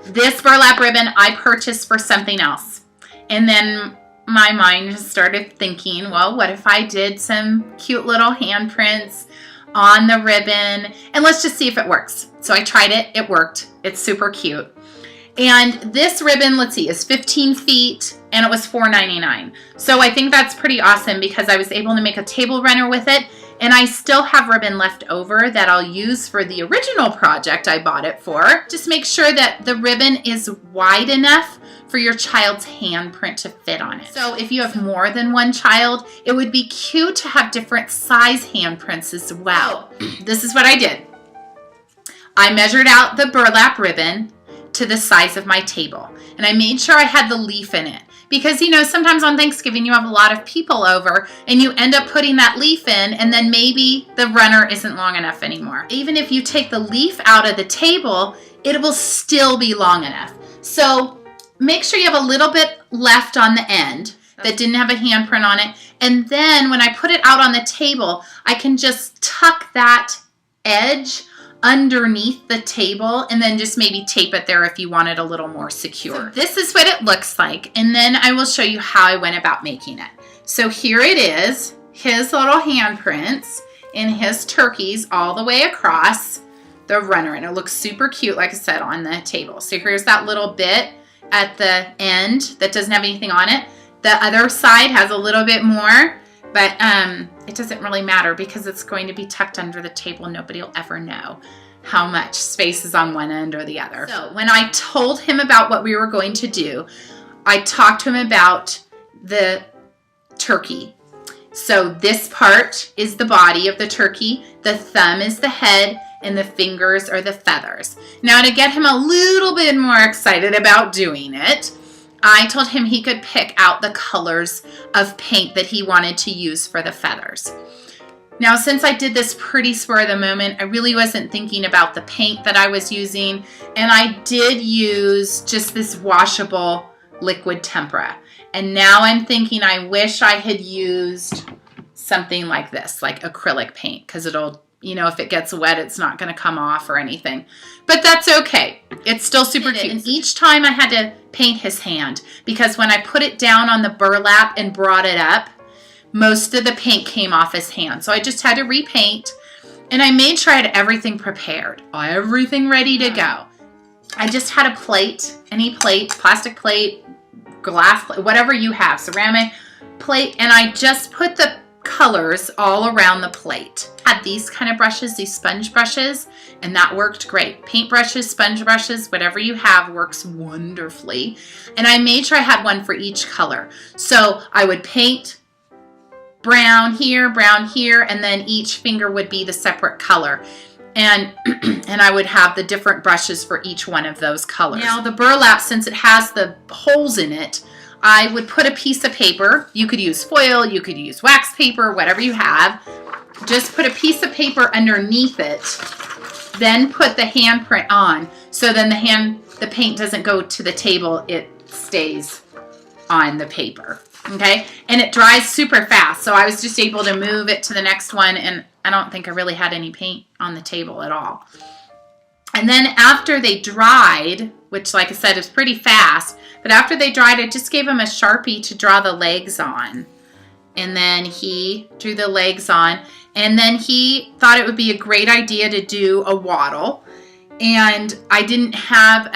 This burlap ribbon I purchased for something else. And then my mind just started thinking, well, what if I did some cute little handprints on the ribbon, and let's just see if it works. So I tried it, it worked. It's super cute. And this ribbon, let's see, is 15 feet and it was $4.99. So I think that's pretty awesome because I was able to make a table runner with it, and I still have ribbon left over that I'll use for the original project I bought it for. Just make sure that the ribbon is wide enough for your child's handprint to fit on it. So if you have more than one child, it would be cute to have different size handprints as well. This is what I did. I measured out the burlap ribbon to the size of my table, and I made sure I had the leaf in it. Because, you know, sometimes on Thanksgiving you have a lot of people over and you end up putting that leaf in, and then maybe the runner isn't long enough anymore. Even if you take the leaf out of the table, it will still be long enough. So make sure you have a little bit left on the end that didn't have a handprint on it. And then when I put it out on the table, I can just tuck that edge underneath the table and then just maybe tape it there if you want it a little more secure. So this is what it looks like, and then I will show you how I went about making it. So here it is, his little handprints and his turkeys all the way across the runner, and it looks super cute, like I said, on the table. So here's that little bit at the end that doesn't have anything on it. The other side has a little bit more, but it doesn't really matter because it's going to be tucked under the table. Nobody will ever know how much space is on one end or the other. So when I told him about what we were going to do, I talked to him about the turkey. So this part is the body of the turkey, the thumb is the head, and the fingers are the feathers. Now, to get him a little bit more excited about doing it, I told him he could pick out the colors of paint that he wanted to use for the feathers. Now, since I did this pretty spur of the moment, I really wasn't thinking about the paint that I was using, and I did use just this washable liquid tempera. And now I'm thinking I wish I had used something like this, like acrylic paint, because it'll, you know, if it gets wet, it's not going to come off or anything. But that's okay. It's still super cute. And each time I had to paint his hand, because when I put it down on the burlap and brought it up, most of the paint came off his hand. So I just had to repaint, and I made sure I had everything prepared, everything ready to go. I just had a plate, any plate, plastic plate, glass plate, whatever you have, ceramic plate, and I just put the colors all around the plate. I had these kind of brushes, these sponge brushes, and that worked great. Paint brushes, sponge brushes, whatever you have works wonderfully. And I made sure I had one for each color. So I would paint brown here, and then each finger would be the separate color. And I would have the different brushes for each one of those colors. Now the burlap, since it has the holes in it, I would put a piece of paper. You could use foil, you could use wax paper, whatever you have. Just put a piece of paper underneath it, then put the handprint on. So then the paint doesn't go to the table, it stays on the paper. Okay, and it dries super fast. So I was just able to move it to the next one, and I don't think I really had any paint on the table at all. And then after they dried, which like I said is pretty fast, but after they dried, I just gave him a Sharpie to draw the legs on. And then he drew the legs on, and then he thought it would be a great idea to do a waddle. And I didn't have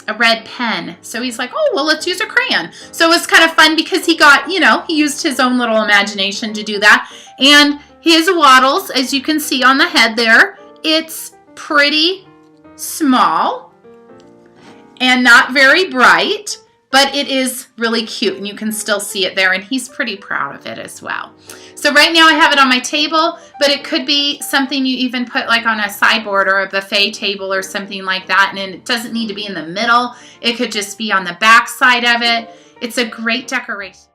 a red pen, so he's like, oh, well, let's use a crayon. So it was kind of fun because he got, you know, he used his own little imagination to do that. And his waddles, as you can see on the head there, it's pretty small and not very bright, but it is really cute, and you can still see it there, and he's pretty proud of it as well. So right now I have it on my table, but it could be something you even put like on a sideboard or a buffet table or something like that, and it doesn't need to be in the middle. It could just be on the back side of it. It's a great decoration.